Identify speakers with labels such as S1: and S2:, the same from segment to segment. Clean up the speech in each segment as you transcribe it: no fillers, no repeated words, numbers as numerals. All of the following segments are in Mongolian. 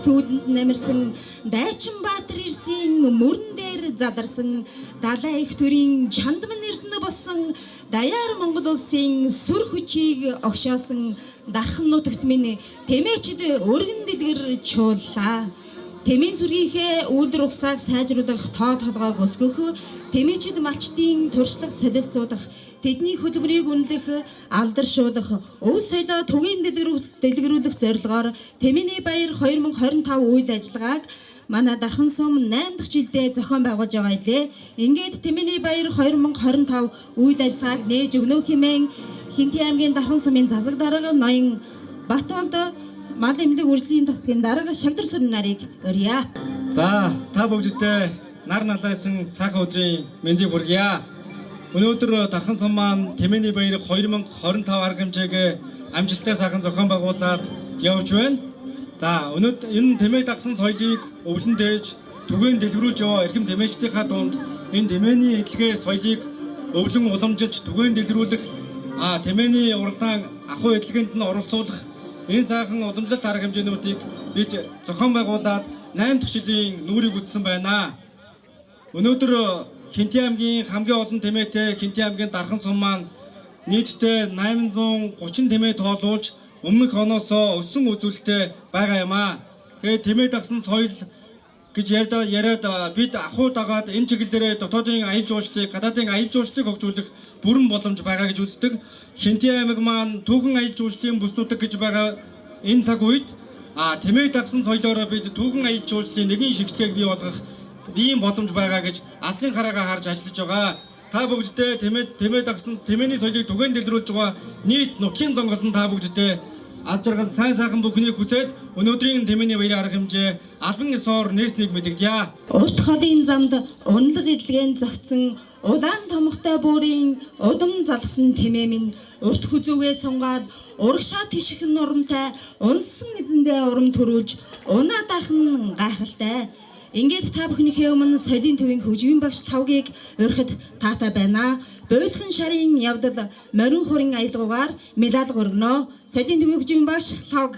S1: сүүлэнд намирсан Дайчин Баатар ирсийн мөрөн дээр заларсан далай их төрийн чандман эрдэнэ болсон даяар Монгол улсын сүр хүчийг огшоосон дархан нутагт минь тэмээчд өргөн дэлгэр чууллаа. Тэмээн сүргийнхээ үйлдвэр угсааг сайжруулах тоо толгойг өсгөх, тэмээчд малчдын туршлага солилцуулах, тэдний хөдөлмөрийг үнэлэх, алдаршуулах, өв соёлоо түгээн дэлгэрүүлэх зорилгоор Тэмээний баяр 2025 үйл ажиллагааг манай Дархан сум 8 дахь жилдээ зохион байгуулж байгаа илээ. Ингээд Тэмээний баяр 2025 үйл ажиллагааг нээж өгнө хэмээн Хинтээ аймгийн Дархан сумын засаг дарга ноён Батболд мал эмнэлэг үржлийн тасгийн дарга Шагдар Сүрэн нарыг урья.
S2: За та бүгддээ нар налайсан сайхан өдрийн мэндийг хүргье. Өнөөдөр Дархан сум маань Тэмээний баяр 2025 арга хэмжээг амжилттай сайхан зохион байгуулад явж байна. За өнөөдөр энэ Тэмээ дагсан соёлыг өвлөн дээж түгээн дэлгэрүүлж яваа эрхэм тэмээчдийнхаа дунд энэ Тэмээний эдлэгээ соёлыг өвлөн уламжилж түгээн дэлгэрүүлэх Тэмээний уралдаан ахуй эдлэгэнд нь оролцуулах энэ сайхан уламжлалт арга хэмжээнүүдийг бид зохион байгуулад 8 дахь жилийн нүрийг үтсэн байна. Өнөөдөр Хинтээ аймгийн хамгийн олон тэмээтэй Хинтээ аймгийн Дархан сум маань нийтдээ 830 тэмээ тоолуулж өмнөх оноосоо өссөн үзүүлэлттэй байгаа юм аа. Тэгээд тэмээ дагсан соёл гэж яриад бид ахуй дагаад энэ чиглэлээр дотоодын аялал жуулчлалыг, гадаадын аялал жуулчлалыг хөгжүүлэх бүрэн боломж байгаа гэж үздэг. Хинтээ аймаг маань түүхэн аялал жуулчлалын бүснүүдэг гэж байгаа энэ цаг үед тэмээ дагсан соёлоор бид түүхэн аялал жуулчлалын нэгэн шигтгээг бий болгох ийм боломж байгаа гэж алсын хараагаа харж ажиллаж байгаа. Та бүгддээ тэмээ дагсан Тэмээний соёлыг түгээн дэлгэрүүлж байгаа нийт нутгийн зонголон та бүгддээ аль жаргал сайн сайхан бүхнийг хүсээд өнөөдрийн Тэмээний баярын арга хэмжээ албан ёсоор нээснийг мэдэгдэе.
S1: Урт холын замд унлаг эдлэгээн зогтсон улаан томхтой бүрийн удам залгсан Тэмээ минь урт хүзүүгээ сунгаад урагшаа тиших нурамтай унсан эзэндээ урам төрүүлж унаа дайхан гайхалтай. Ингээд та бүхнийхээ өмнө соёлын төвийн хөгжмийн багш тавгийг урихад таатай байна. Бойлхон шарын явдал морин хурын аялгуугаар медаль өргөнө. Соёлын төвийн хөгжмийн багш тавг.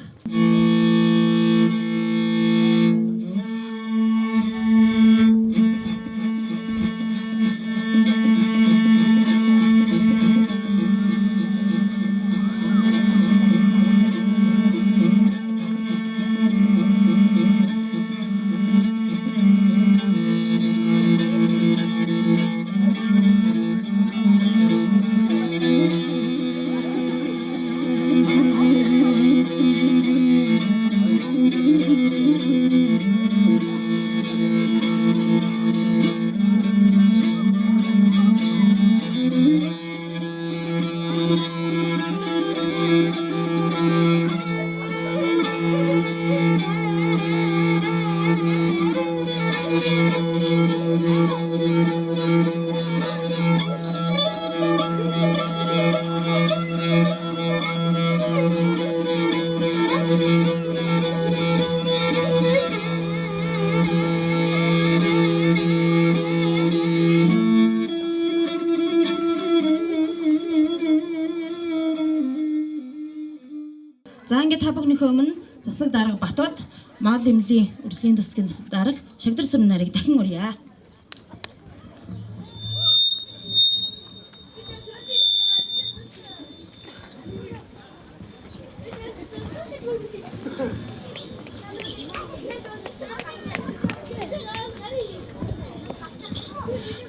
S1: За ингээд та бүхнийхээ өмнө засаг дарга Батболд мал эмнэлгийн үржлийн тасгийн дарга Шагдар Сүрэн нарыг дахин урья.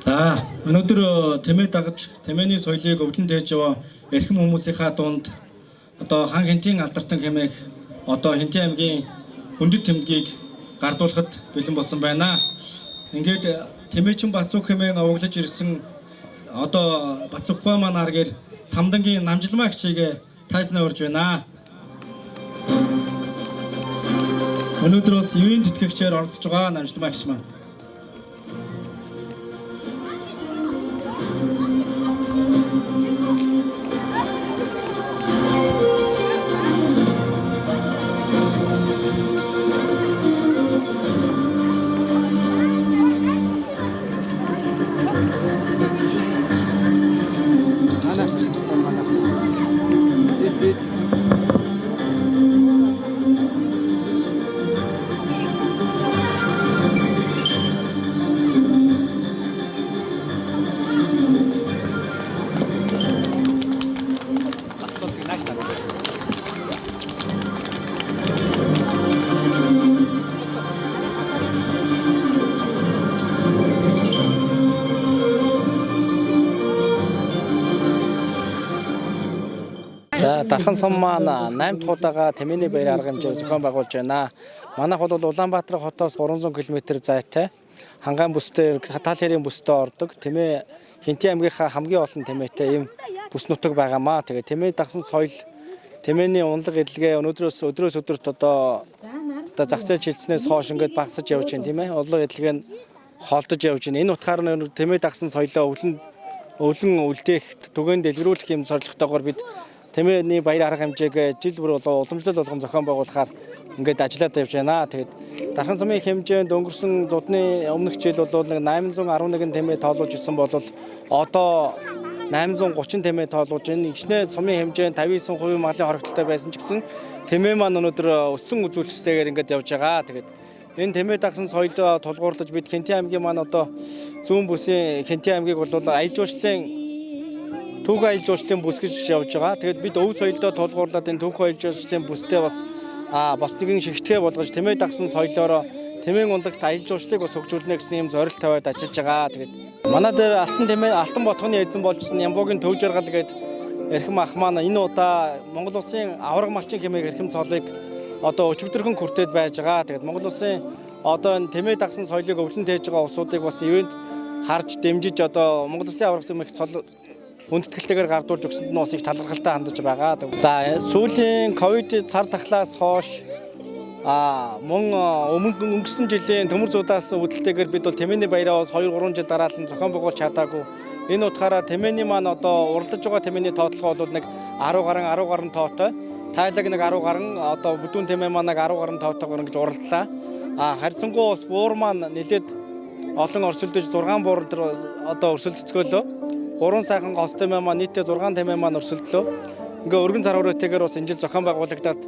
S2: За өнөөдөр Тэмээ дагаж Тэмээний соёлыг өвлөн дээж яваа эрхэм хүмүүсийнхаа дунд одоо хан Хинтийн алдартай хэмээх одоо Хинтээ аймгийн хүндэт тэмдгийг гардуулахад бэлэн болсон байна. Ингээд Тэмээчин Бацуух хэмээн овоглож ирсэн одоо Бацуухбаа маань аргаар Самдангийн намжилмаа хичээгээ тайснаа урж байна. Өнөөдөр бас юуны тэтгэгчээр оролцож байгаа намжилмаа гişмаа.
S3: За дархан сум маань 8 дахь удаага Тэмээний баяр арга хэмжээг зохион байгуулж байна. Манайх бол Улаанбаатар хотоос 300 км зайтай Хангаан бүстэй Хатаал хэрийн бүстэй ордог. Тэмээ Хинтээ аймгийнхаа хамгийн олон тэмээтэй ийм бүс нутаг байгаамаа. Тэгээ Тэмээ дагсан соёл Тэмээний унлаг эдлэгээ өдрөөс өдөрт одоо зах зээл шийдснээс хойш ингээд багасж явж байна тийм ээ. Унлаг эдлэгээ нь холдож явж байна. Энэ утгаар нь Тэмээ дагсан соёлоо өвлөн үлдээх түгээн дэлгэрүүлэх юм зорилготойгоор бид Тэмээний баяр арга хэмжээг жил бүр уламжлал болгон зохион байгуулахаар ингээд ажиллаад явж байна. Тэгээд дархан сумын хэмжээнд өнгөрсөн зудны өмнөх жил бол нэг 811 тэмээ тоолуулж ирсэн бол одоо 830 тэмээ тоолуулж байна. Игчнээ сумын хэмжээнд 59% малын хоригдолтой байсан ч гэсэн тэмээ маань өнөөдөр өссөн үзүүлэлттэйгээр ингээд явж байгаа. Тэгээд энэ тэмээ дагсан соёлоо тулгуурлаж бид Хинтээ аймгийн маань одоо зүүн бүсийн Хинтээ аймгийг бол аяж жуулчлалын Түүх аялал жуулчлалын бүс гэж явж байгаа. Тэгээд бид өв соёлдоо тулгуурлаад энэ түүх аялал жуулчлалын бүстэй бас нэгэн шигтгэе болгож Тэмээ дагсан соёлоороо Тэмээн унлагт аялал жуулчлалыг бас хөгжүүлнэ гэсэн юм зорилт тавиад ажиллаж байгаа. Тэгээд манай дээр Алтан ботгоны эзэн болжсэн Ямбуугийн төв жаргал гээд эрхэм ах маань энэ удаа Монгол улсын авраг малчин хэмээх эрхэм цолыг одоо өчигдөрхөн хүртээд байж байгаа. Тэгээд Монгол улсын одоо энэ Тэмээ дагсан соёлыг өвлөн тээж байгаа улсуудыг бас ивент харж дэмжиж одоо Монгол улсын авраг хэмээх цол хүндэтгэлтэйгээр гардуулж өгсөнд нь бас их талархалтай хандаж байгаа. За сүүлийн ковид цар тахлаас хойш мөн өнгөрсөн жилийн төмөр зуудаас үүдэлтэйгээр бид бол Тэмээний баяраа 2-3 жил дараалан зохион байгуулж чадаагүй. Энэ утгаараа Тэмээний маань одоо уралдаж байгаа Тэмээний тоотлого бол нэг 10 гаруй тоотой. Тайлаг нэг 10 гаруй одоо бүдүүн Тэмээ маань нэг 10 гаруй тоотойгоор ингэж уралдлаа. Харьцангуй бас буур маань нэлээд олон өрсөлдөж 6 буур төр одоо өрсөлдөцгөөлөө. 3 сайхан гос тэмээ маань нийтдээ 6 тэмээ маань өрсөлдлөө. Ингээ өргөн зар хүрээтэйгээр бас энэ жил зохион байгуулагдаад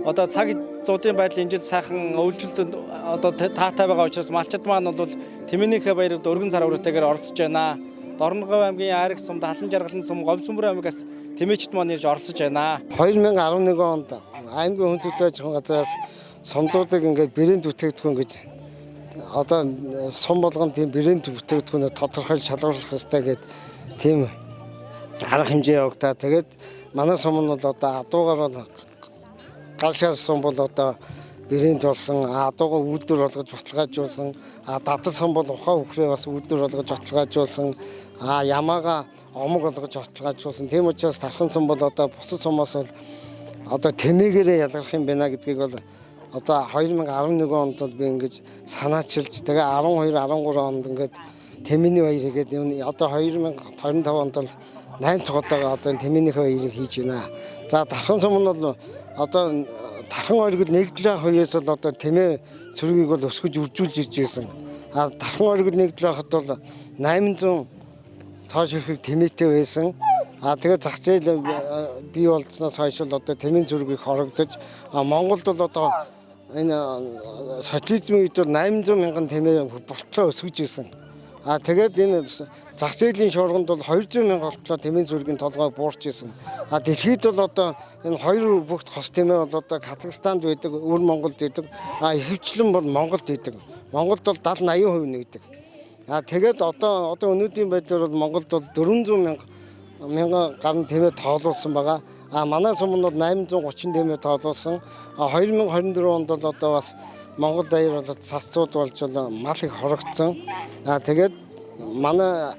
S3: одоо цаг зуудын байдал энэ жил сайхан өвлжилт одоо таатай байгаа учраас малчид маань бол Тэмээнийхээ баярт өргөн зар хүрээтэйгээр оролцож байна. Дорногов аймгийн Ариг сум, Далан жаргалан сум, Говьсүмбэр аймгаас тэмээчд маань ирж оролцож байна.
S4: 2011 онд аймгийн хүн зүйтэй газраас сумдуудыг ингээд брэнд бүтээгдэхүүн гэж одоо сум болгон тийм брэнд бүтээгдэхүүнээ тодорхойлж шалгаруулах хэрэгтэй гэдэг тийм арга хэмжээ явагдаа. Тэгээд манай сум нь бол одоо адуугаар галшаар сум бол одоо брэнд болсон, адуугаа үйлдвэр болгож баталгаажуулсан, дадал сум бол ухаа үхрээ бас үйлдвэр болгож баталгаажуулсан, ямаага омог болгож баталгаажуулсан. Тийм учраас дархан сум бол одоо бусад сумаас бол одоо тэмээгээрээ ялгарх юм байна гэдгийг бол одоо 2011 онд би ингэж санаачилж тэгээ 12 13 онд ингээд Тэмээний баяр гэдэг одоо 2025 онд бол 8 дахь удаага одоо Тэмээнийхээ баярыг хийж байна. За дархан сум нь бол одоо дархан оргил нэгдлээ хоёроос бол одоо Тэмээ цэргийг бол өсгөж үржүүлж ирж байсан. Дархан оргил нэгдлээ хот бол 800 тоош ирэхийг Тэмээтэй байсан. Тэгээд зах зээл бий болсноос хойш л одоо Тэмээний цэргийг хорогдож Монголд бол одоо энэ социализмын үед бол 800 мянган Тэмээ болтлоо өсгөж ирсэн. Тэгээд энэ зах зээлийн шуурганд бол 200 мянга болтлоо Тэмээний цэргийн толгой буурч ирсэн. Дэлхийд бол одоо энэ хоёр бүгд хос Тэмээ бол одоо Казахстанд байдаг, өвөр Монголд байдаг. Ихэвчлэн бол Монголд байдаг. Монголд бол 70-80% нэгдэг. Тэгээд одоо өнөөдрийн байдлаар бол Монголд бол 400 мянган гаруй Тэмээ тоолуулсан байгаа. Манай сум нь бол 830 Тэмээ тоолуулсан. 2024 онд бол одоо бас Монгол даяар бол цацууд болж мал их хорогдсон. Тэгээд манай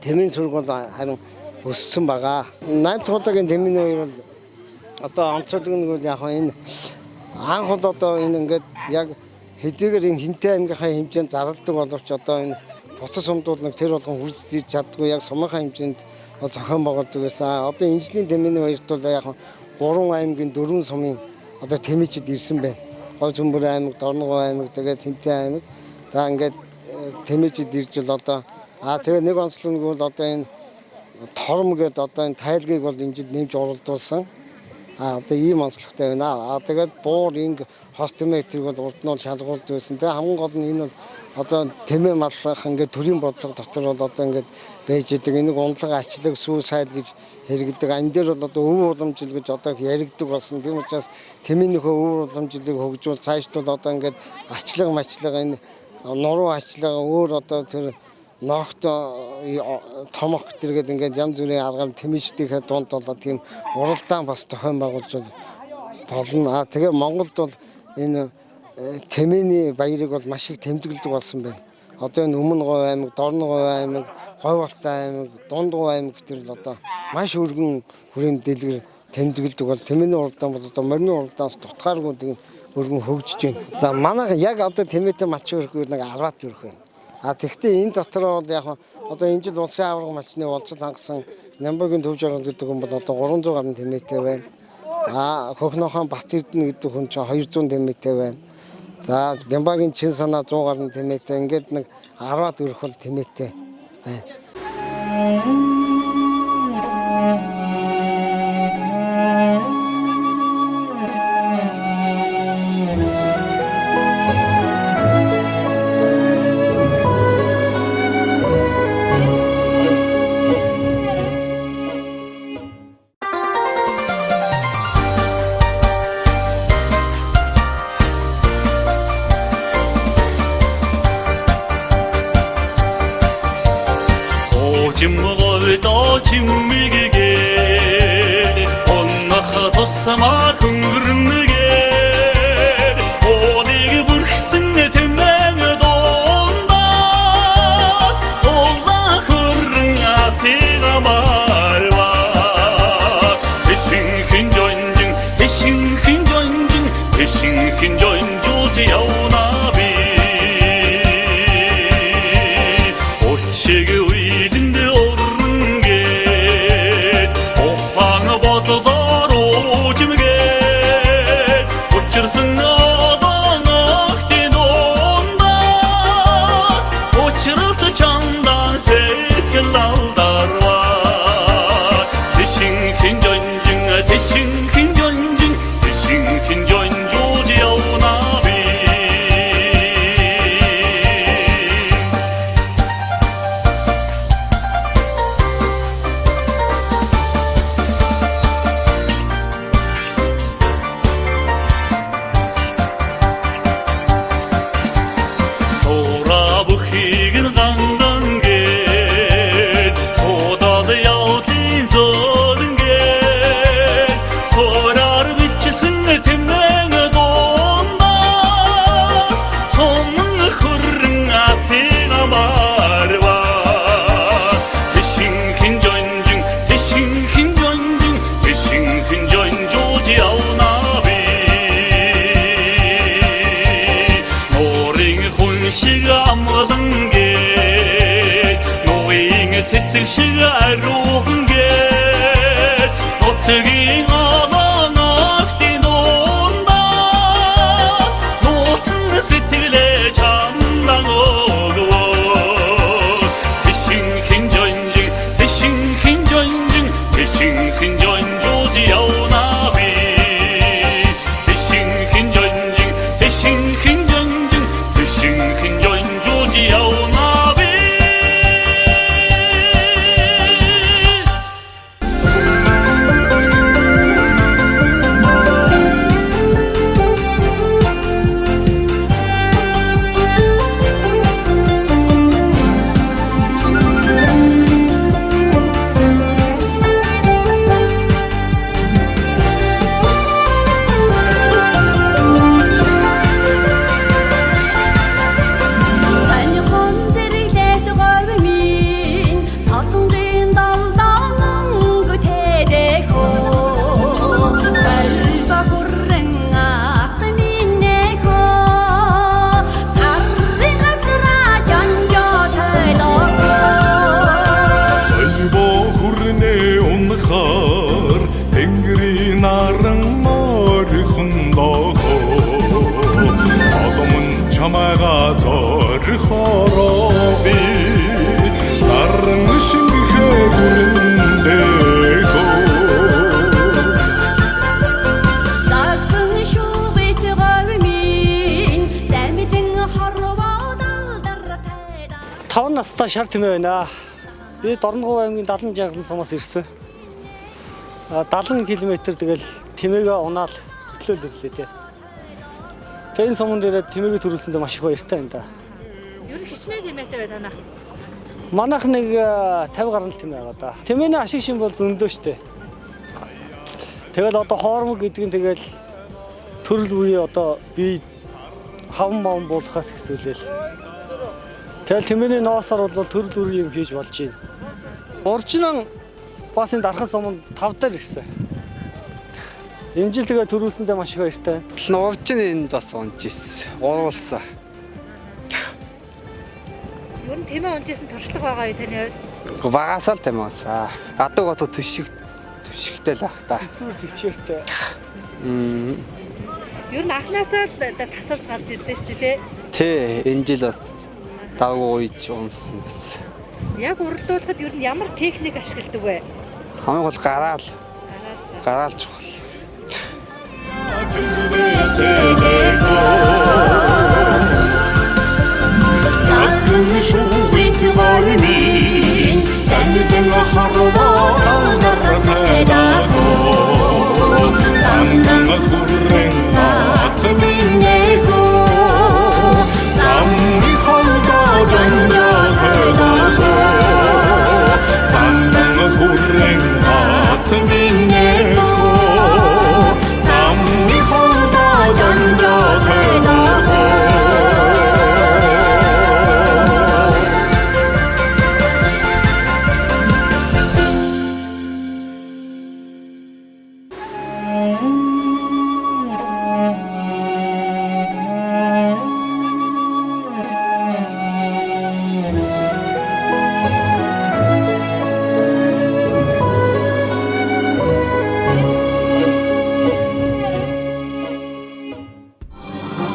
S4: Тэмээний цэрэг бол харин өссөн байгаа. 8 дахь удаагийн Тэмээний баяр бол одоо онцлог нь яг энэ анх бол одоо энэ ингээд яг хэдийгээр энэ Хинтээ аймгийнхаа хэмжээнд зарладаг боловч одоо энэ бусад сумдууд нэг тэр болгон хүрэлцэж чаддгүй яг сумынхаа хэмжээнд бол зохион байгуулдаг байсан. Одоо энэ жилийн Тэмээний баярт бол яг 3 аймгийн 4 сумын одоо тэмээчд ирсэн байна. Говьсүмбэр аймаг, Дорногов аймаг, тэгээд Хинтээ аймаг. За ингээд тэмээчд ирж л одоо тэгээд нэг онцлог нь бол одоо энэ тором гэдэг одоо энэ тайлгийг бол энэ жил нэмж уралдуулсан. Одоо ийм онцлогтой байна. Тэгээд буур инг хос тэмээтрийг бол урд нь шалгуулж байсан. Тэгээд хамгийн гол нь энэ бол одоо тэмээ маллах ингээд төрийн бодлого дотор бол одоо ингээд байж идэг. Энийг ундлага ачлаг сүү сайл гэж хэрэгдэг. Энэ дээр бол одоо өв уламжил гэж одоо яригддаг болсон. Тийм учраас Тэмээнийхөө өв уламжлалыг хөгжүүл цаашд бол одоо ингээд ачлаг мачлага энэ нуруу ачлага өөр одоо тэр ногт томох гэдэг ингээд янз бүрийн аргаар тэмээжтэйгээ дунд болоо тийм уралдаан бас зохион байгуулж болно. Тэгээ Монголд бол энэ тэмээний баярыг бол маш их тэмдэглэдэг болсон байна. Одоо энэ Өмнө Говь аймаг, Дорно Говь аймаг, Говьолтай аймаг, Дунд Говь аймаг гэдэг л одоо маш өргөн хүрээнд дэлгэр тэмдэглэдэг бол тэмээний уралдаан бол одоо морины уралдаанаас дутгааргүй тийм өргөн хөгжиж байна. За манайх яг одоо тэмээтэй малчин өргөө нэг 10-аад өрх байна. Тэгвэл энэ дотор бол яг одоо энэ жил улсын аварга малчны болцол хангасан Нямбагийн төв жаргал гэдэг хүн бол одоо 300 гаруй тэмээтэй байна. Хөхнөөхөн Бат Эрдэнэ гэдэг хүн чинь 200 тэмээтэй байна. За Бямбагийн чин санаа 100 гаруй тэмээтэй ингээд нэг 10-аад өрх бол тэмээтэй байна.
S5: Чиммиге оннах тусмаар хөнгөрнөгээр одыг бүрхсэн тэмээн дондаас олла хөрн атигамарва хэшинхэн жонжин явна би очиг уйлэндэ 시가 로한 게 어떻게 하나나게 논다 노튼 스틸에 잠당어고 대신 전조지 야오나비 대신 전조지 야오나비
S6: чамайга зорхороби наран шингэх гүрэндэго
S7: сагын шубэт говьмин замидэн хорвоодалдар тайда
S3: 5 настай шар тэмээ байна. Би Дорноговь аймгийн 70 жаргалан сумаас ирсэн. 70 км тэгэл тэмээгээ унаал хөтлөөл ирлээ те. Энэ суман дээр тэмээгээ төрүүлсэндээ маш их баяртай байна да.
S8: Ер нь хичнээн тэмээтэй байна танаа.
S3: Манайх нэг 50 гаруй тэм байгаа да. Тэмээний ашиг шин бол зөндөө штэ. Тэгэл одоо хоормог гэдэг нь тэгэл төрөл бүрийн одоо би хаван маван буулахаас хэсүүлээл. Тэгэл тэмээний ноосоор бол төрөл бүрийн юм хийж болж байна. Уржин бас энэ дархан суманд 5 дээр ирсэн. Энэ жил тэгээ төрүүлсэндээ маш их баяртай.
S8: Уржин энд бас унж ирсэн. Уруулсан.
S9: Ер нь тэмээ унжсэн туршлага байгаа юу таны хувьд?
S8: Багасаал тэмээсаа. Адаг одоо төшигтэй л ах та.
S3: Сүр төвчээртэй.
S9: Ер нь анхнаасаа л тасарч гарч ирлээ шүү дээ
S8: Тий, энэ жил бас давгүй уйж унсан байсан.
S9: Яг уралдуулахад ер нь ямар техник ашигладаг вэ?
S8: Хамгийн гол гараал чухал.
S7: Загын шүвэт гармин зэмдэн харваа дарахтайдах замдан хүрэн атминэхо замми холда жанжаахайдах замдан хүрэн атминэхо замми холда жанжаахайдах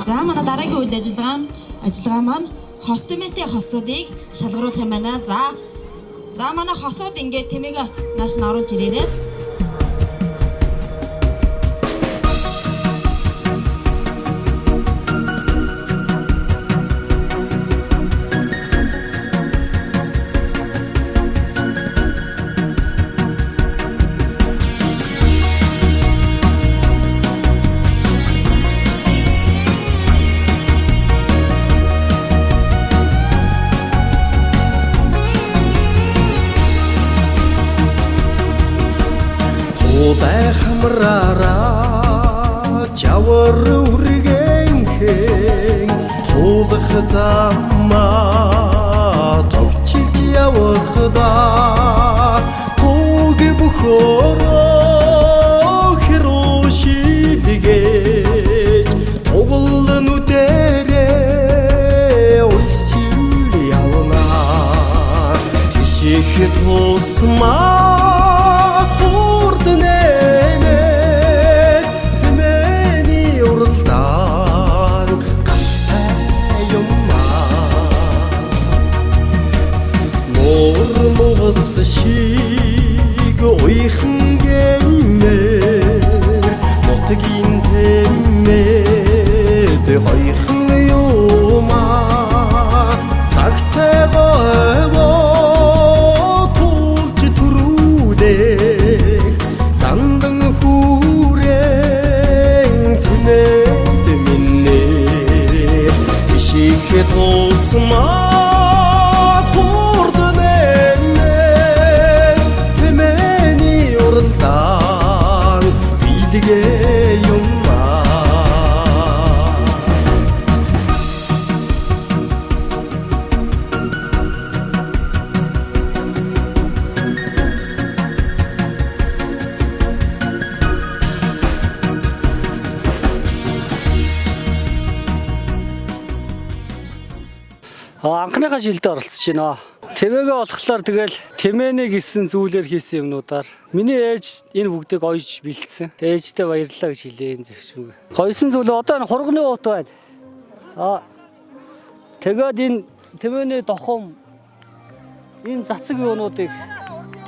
S1: За манай дараагийн үйл ажиллагаа маань хос тэмээтэй хосуудыг шалгаруулах юм байна. За манай хосууд ингээд тэмээг нааш нь оруулж ирээрэй.
S10: Удай хамраараа жавар үргэнхэн тулах замаа товчилж явахда туг бөхөрөө хэрүү шилгээж туглан үдэрээ улсчил явна тиших тусмаа шиг уйхан гэмээр нутгийн тэмээд хоёрхан юмаа цагтай гойвоо тулж төрүүлэх зандан хүрэн тэмээд минь тиших тусмаа
S3: Анхныхаа жилдээ оролцож байна. Тэмээгээ болохоор тэгэл тэмээний гэсэн зүйлээр хийсэн юмнуудаар миний ээж энэ бүгдийг ойж бэлдсэн. Ээжтэй баярлалаа гэж хэлээ энэ зөвшөөрөг. Хойсон зүйл одоо энэ хурганы уут байна. Тэгээд энэ тэмээний дохом энэ цацаг юунуудыг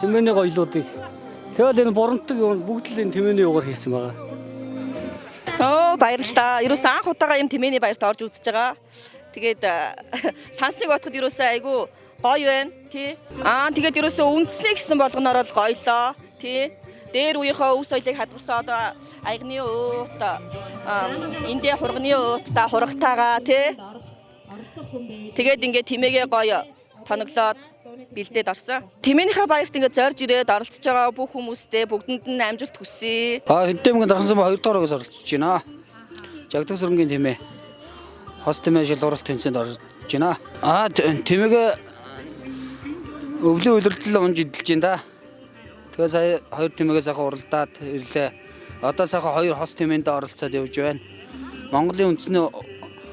S3: тэмээний гоёлуудыг тэгэл энэ бурантаг юун бүгд л энэ тэмээний юугаар хийсэн байгаа.
S11: Баярлалаа. Ерөөсөн анх удаага юм тэмээний баярт орж үзэж байгаа. Тэгээд сансныг бодоход ерөөсөө айгүй гоё байна тий. Тэгээд ерөөсөө үндэснэ гэсэн болгоноор л гоёлоо тий. Дээр үеийнхөө өв соёлыг хадгалсан одоо аягны уут эндээ хурганы уутта хургатаага тий. Тэгээд ингээд тэмээгээ гоё тоноглоод бэлдээд орсон. Тэмээнийхээ баярт ингээд зорж ирээд оролцож байгаа бүх хүмүүстээ бүгдэнд нь амжилт хүсье.
S8: Хөдөөмгийн дархан сумын 2 дугаар агаас оролцож байна. Жагдах сүрэнгийн тэмээ. Хос тэмээ шилгууралт тэмцээнд орж байна. Тэмээгээ өвлийн үйлрэлтэл унж идэлж байна да. Тэгээ сая 2 тэмээгээ сайхан уралдаад ирлээ. Одоо сайхан 2 хос тэмээнд оролцоод явж байна. Монголын үндэсний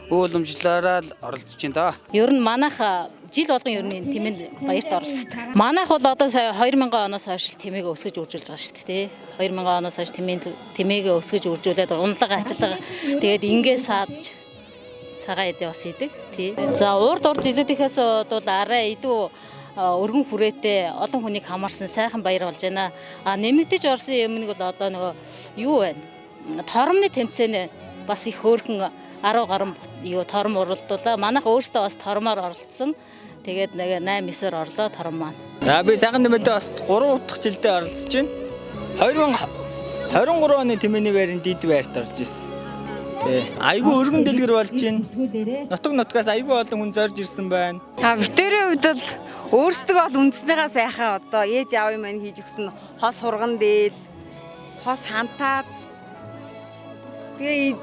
S8: ууламжлалаараа оролцож байна да.
S9: Ер нь манайх жил болгон ер нь тэмээнд баярт оролцдог. Манайх бол одоо 2000 оноос хойш тэмээгээ өсгөж үржүүлж байгаа шүү дээ. 2000 оноос хойш тэмээгээ өсгөж үржүүлээд унлага ачлага тэгээд ингээ саадж цагаан эдээ бас идэг тий. За урд жилүүдийнхээс бол арай илүү өргөн хүрээтэй олон хүнийг хамаарсан сайхан баяр болж байна. Нэмэгдэж орсон юмныг бол одоо нөгөө юу байна? Торомны тэмцээн бас их хөөрхөн 10 гаруй юу тором уралдуулаа. Манайх өөрсдөө бас тормоор оролцсон. Тэгээд нэг 8-9-оор орлоо тором маань.
S8: Би сайхан тэмээдээ бас 3 дахь жилдээ оролцож байна. 2023 оны тэмээний байранд дид байрт орж ирсэн. Айгүй өргөн дэлгэр болж байна. Нутгаас айгүй олон хүн зорж ирсэн байна.
S12: Битэрийн хувьд бол өөрсдөө бол үндэснийхаа сайхан одоо ээж аав юм хийж өгсөн хос хурган дээл, хос хантаад. Тэгээ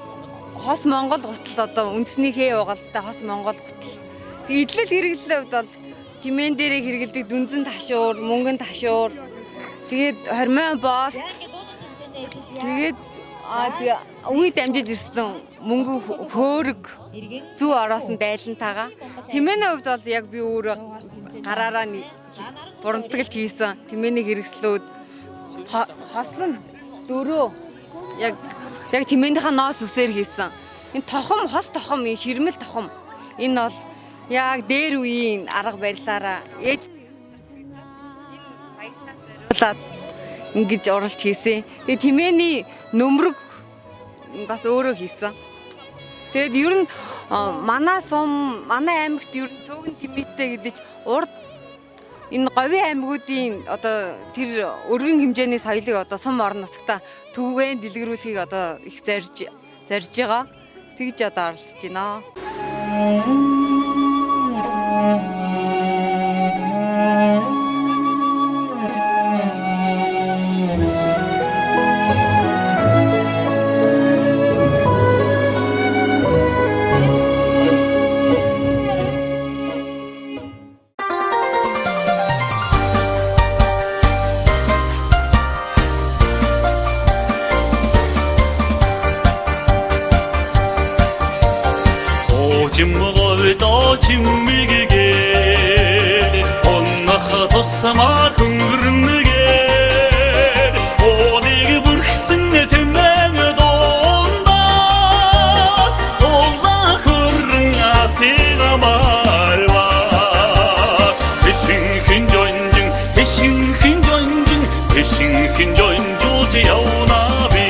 S12: хос Монгол гутал одоо үндэснийхээ угалцтай хос Монгол гутал. Тэгээ идэл хэрэглэлийн хувьд бол тэмээн дээрээ хэрэглэдэг дүнзэн ташуур, мөнгөн ташуур. Тэгээд хормон боост. Тэгээд үе дамжиж ирсэн мөнгө хөөрөг зүү ороосон дайлантайгаа тэмээний хувьд бол яг би өөрөө гараараа бурамтгалж хийсэн тэмээний хэрэгслүүд хослон дөрөө яг тэмээнийхээ ноос үсээр хийсэн. Энэ тохом хос тохом юм ширмэл тохом. Энэ бол яг дээр үеийн арга барилаараа ээж энэ баяртаа зориулаад ингэж уралж хийсэн. Тэгээ тэмээний нөмрөг бас өөрөө хийсэн. Тэгээд ер нь манай аймагт ер нь цөөхөн тэмээтэй гэдэг чинь урд энэ говийн аймагуудын одоо тэр өргөн хэмжээний соёлыг одоо сум орон нутгата төвгэн дэлгэрүүлэхийг одоо их зарж байгаа. Тэгж одоо оролцож байна.
S5: Жимгойдоо чиммигээр оннах тусмаа хөнгөрнөгээр онийг бүрхсэн тэмээн дондаас олаа хөрн атигамарва тэшинхэн жонжин явна би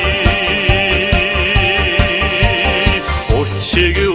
S5: очиг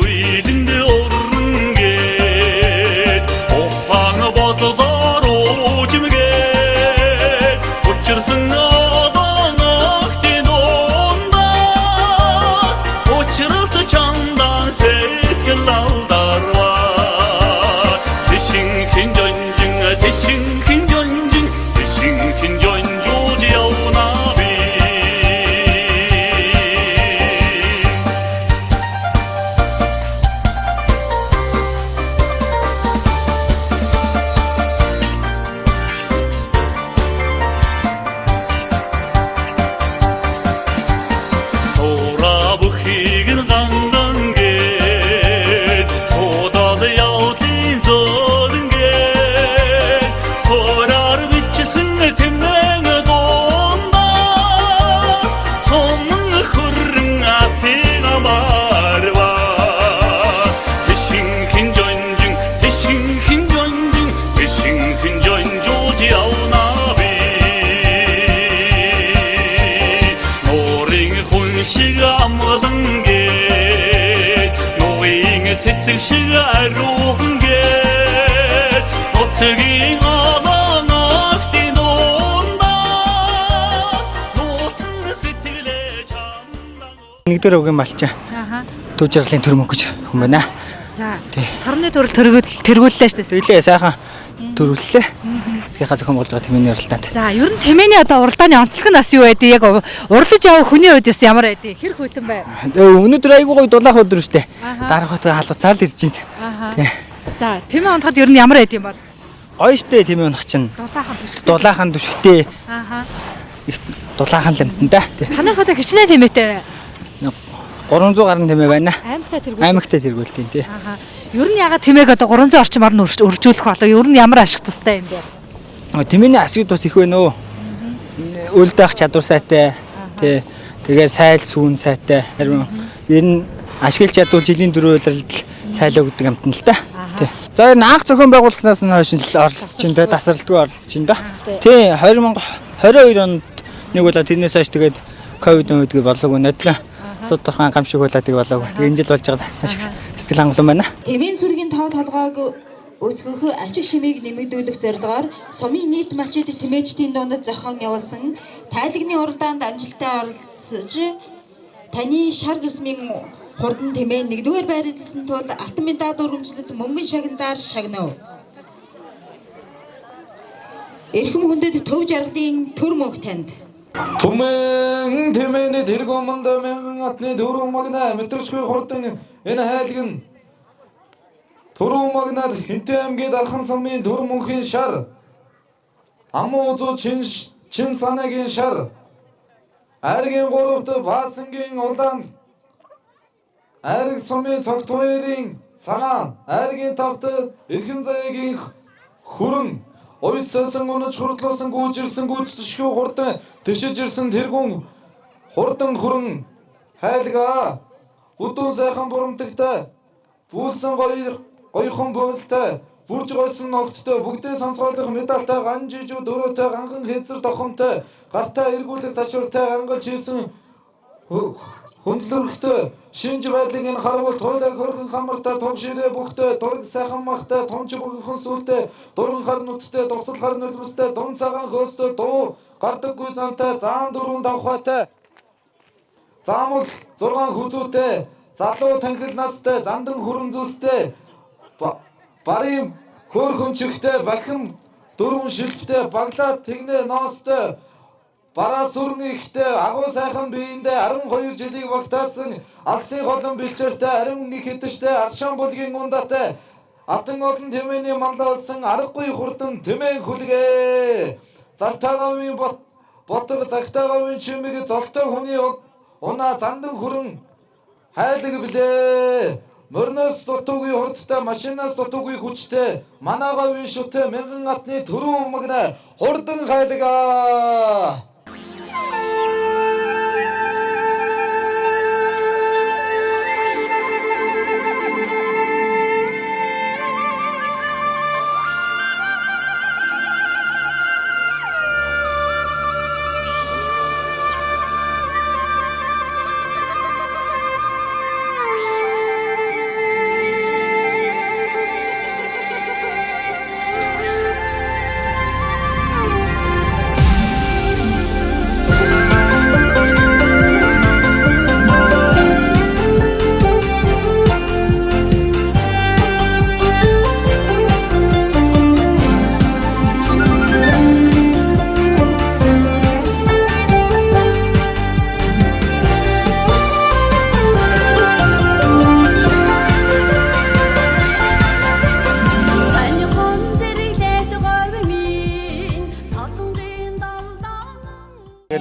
S8: Нэгдүгээр өгийн малчаа. Дүү жаргалын төр мөнгө гэж хүн байна.
S9: За. Торны төрөл тэргүүллээ шүү дээ.
S8: Илээ сайхан төрүүллээ. Эцгийнхаа зохион болж байгаа тэмээний уралдаанд.
S13: За ер нь тэмээний одоо уралдааны онцлог нь бас юу байдгийг яг уралдаж явах хүний үед бас ямар байдгийг хэр хөтөн бай.
S8: Өнөөдөр айгүй гоё дулаах өдөр шүү дээ. Дарах хотын халууцаар л ирж байна. Тий.
S13: За тэмээ унахад ер нь ямар байд юм бол?
S8: Гоё штэ тэмээ унах чинь. Дулаахан түшигтэй. Их дулаахан л юмтан да.
S13: Танайхаа хичнээн тэмээтэй.
S8: 300 гаруй тэмээ байна.
S13: Аймагтай
S8: тэргүүлтийн тий.
S13: Ер нь ягаад тэмээг одоо 300 орчим орн өржүүлэх болоо? Ер нь ямар ашиг тустай юм бэ?
S8: Тэмээний ашиг тус их байна уу? Үл даах чадвар сайтай. Тий. Тэгээ сайл сүүн сайтай. Харин ер нь ашиглаж чадвар жилийн 4 удирдал сайлаа гэдэг амтан л та. Тий. За энэ анх зохион байгуулснаас нь хойш л оролцож байна. Тасралтгүй оролцож байна да. Тий. 2022 онд нэг удаа тэрнээс хойш тэгээд ковид гэдэг болоогүй надлаа. Цод турхан гамшиг болоо тэг болоогүй. Тэгээ энэ жил болж байгаа ашиг сэтгэл хангалуун байна.
S1: Тэмээн сүргийн тоо толгойг өсгөх ачиг шимийг нэмэгдүүлэх зорилгоор сумын нийт малчид тэмээчдийн дунд зохион явуулсан тайлагны уралдаанд амжилттай оролцож таны шар зүсмийн хурдан тэмээ 1-р байрлуулсан тул алтан медаль өргөмжлөл мөнгөн шагналаар шагнав. Эрхэм хүндэд төв жаргалын төр мөнх танд.
S14: Түмэн тэмээний тэргууманд мянган атны дөрөв магна мэдэршгүй хурдан энэ хайлгэн Төрөө магнад Хинтээ аймгийн Дархан сумын төр мөнхийн шар Амуу зүү чин санаагийн шар Айргийн 3-т Баасангийн улдаан Айрг сумын цогт хоёрын цагаан Айргийн 5-т Эрхэм заяагийн хүрэн Ойцсон өнөж хурдлуулсан гүйжирсэн гүйцэтгэшгүй хурдан тэшиж ирсэн тэргүүн хурдан хүрэн хайлгаа Өдөн сайхан бурамтагтай Бүүлсэн гоёхон бөөлтэй бүрж гойсон ногттой бүгдээ сонцгойлох медальтай ганжижүү дөрөөтэй ганган хэнцэр тохомтой гартаа эргүүлэх ташууртай ангал чийсэн хөндлөрхтэй шинж байдлын энэ харвал тойлог хөргөн хамартай тогширээ бүхтэй дураг сайхан махтай томч бүгхэн сүлтэй дуран хар нуттай тусал хар нулимстай дун цагаан хөөстэй дуу гардаггүй зантай заан дөрвөн давхайтай заамал 6 хүзүүтэй залуу танхил настай зандан хүрэн зүстэй барим хөөрхөн чихтэй бахим дөрвөн шилбтэй баглаа тэгнэ ноостой бараа сүрэн ихтэй агуу сайхан биендээ 12 жилиг багтаасан алсын холон бэлчээртэй ариун нэг хэдштэй аршаан булгийн ундатай атан олон тэмээний манлайлсан аргагүй хурдан тэмээн хүлгээ зартаагийн ботор цагтаагийн чимэг золтой хүний унаа зандан хүрэн хайлаг билээ мөрнөөс дутуугүй хурдтай машинаас дутуугүй хүчтэй манаагаа вин шүтэ мянган атны төрөө магна хурдан хайлгаа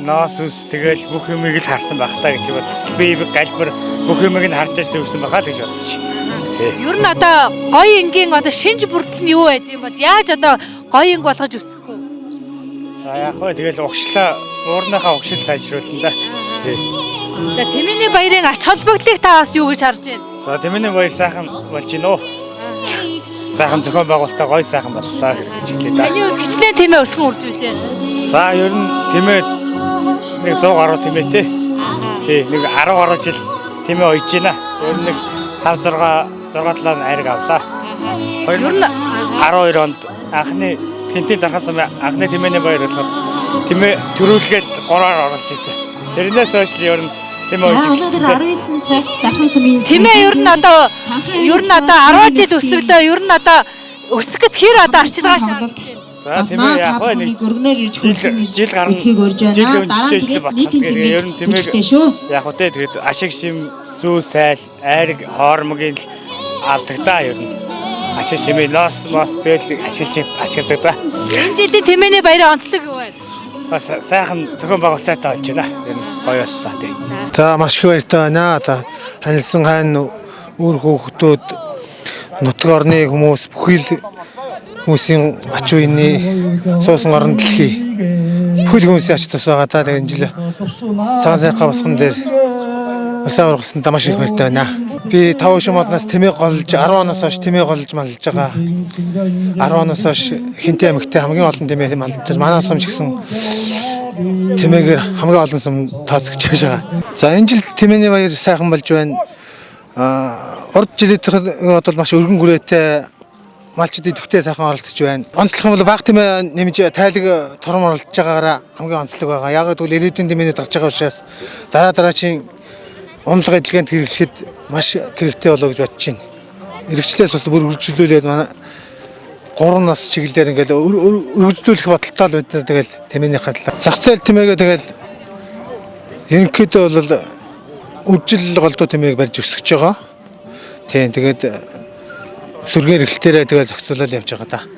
S3: Ноос үс тэгэл бүх юмыг л харсан байх та гэж бод. Би галбар бүх юмыг нь харж ирсэн байгаа л гэж бодчих. Тий.
S13: Ер нь одоо гоё ингийн одоо шинж бүрдэл нь юу байд юм бол яаж одоо гоё инг болгож өсөхгүй?
S3: За яг хөө тэгэл угшлаа уурныхаа угшил сайжруулна да. Тий.
S13: За тэмээний баярын ач холбогдлыг та бас юу гэж харж байна?
S3: За тэмээний баяр сайхан болж гинөө. Сайхан зохион байгуулалтаа гоё сайхан боллоо гэж хэлээ да.
S13: Таны хувьд хичнээн тэмээ өсгөн үржүүлж байна.
S3: За ер нь тэмээ нэг 100 гаруй тэмээтэй. Тий, нэг 10 гаруй жил тэмээ ойж байна. Ер нь нэг 5-6 айраг авлаа. Ер нь 12 онд анхны Хинтээ Дархан сумын анхны тэмээний баяр болоход тэмээ төрүүлгээд 3-аар оруулж ирсэн. Тэрнээс хойш ер нь тэмээ ойж ирсэн.
S1: 19 цагт Дархан сумын
S13: тэмээ ер нь одоо 10 жил өсөглөө. Ер нь одоо өсөх гэд хэр одоо арчилгаа шаардж байна.
S3: За тийм ээ яг хөө нэг
S1: өргөнөөр ирж
S3: жил гарна.
S1: эцгийг өрж байна.
S3: Жил өнжижсэн баталгаа ер нь тийм
S1: ээ шүү.
S3: Яг хөө тэгээд ашиг шим сүү сайл айраг хоормогийн л авдаг да ер нь. Ашиг шимээ лос мос тэгэл ашигладаг да.
S13: Энэ жилийн Тэмээний баярын онцлог юу вэ?
S3: Бас сайхан зохион байгуулалттай болж байна. Ер нь гоё боллоо тийм.
S15: За маш их баяртай байна. Одоо ханилсан хаан үр хүүхдүүд нутаг орны хүмүүс бүхий л хүмүүсийн ач үеийн суусан орон дэлхий бүхэл хүмүүсийн ач тус байгаа та тэгээд энэ жил цагаан сайрхаа босгон дээр усаар ургасан маш их баяртай байна. Би 5 шимоднаас тэмээ голж 10 оноос хойш тэмээ голж малж байгаа. 10 оноос хойш хинтэй амигтай хамгийн олон тэмээ малж манай сумч гэсэн тэмээгээр хамгийн олон сум тооцогч байж байгаа. За энэ жил Тэмээний баяр сайхан болж байна. Урд жилийнх бол маш өргөн хүрээтэй малчид идэвхтэй сайхан оролцож байна. Онцлог юм бол баг тэмээ нэмж тайлаг тором оролцож байгаагаараа хамгийн онцлог байгаа. Яг гэвэл ирээдүйн тэмээнд гарч байгаа учраас дараагийн унлага эдлгээнд хэрэглэхэд маш хэрэгтэй болоо гэж бодож байна. Иргэжлээс бас бүр үргэлжлүүлээд манай 3 нас чиглэлээр ингээл үргэлжлүүлэх бодолтой л бид нар тэгэл тэмээний хадлаа. Зах зээл тэмээгээ тэгэл ерөнхийдөө бол үжил голдуу тэмээг барьж өсгөж байгаа. Тийм тэгээд сүргээр эргэлтээрээ тэгэл зохицуулаад явж байгаа да.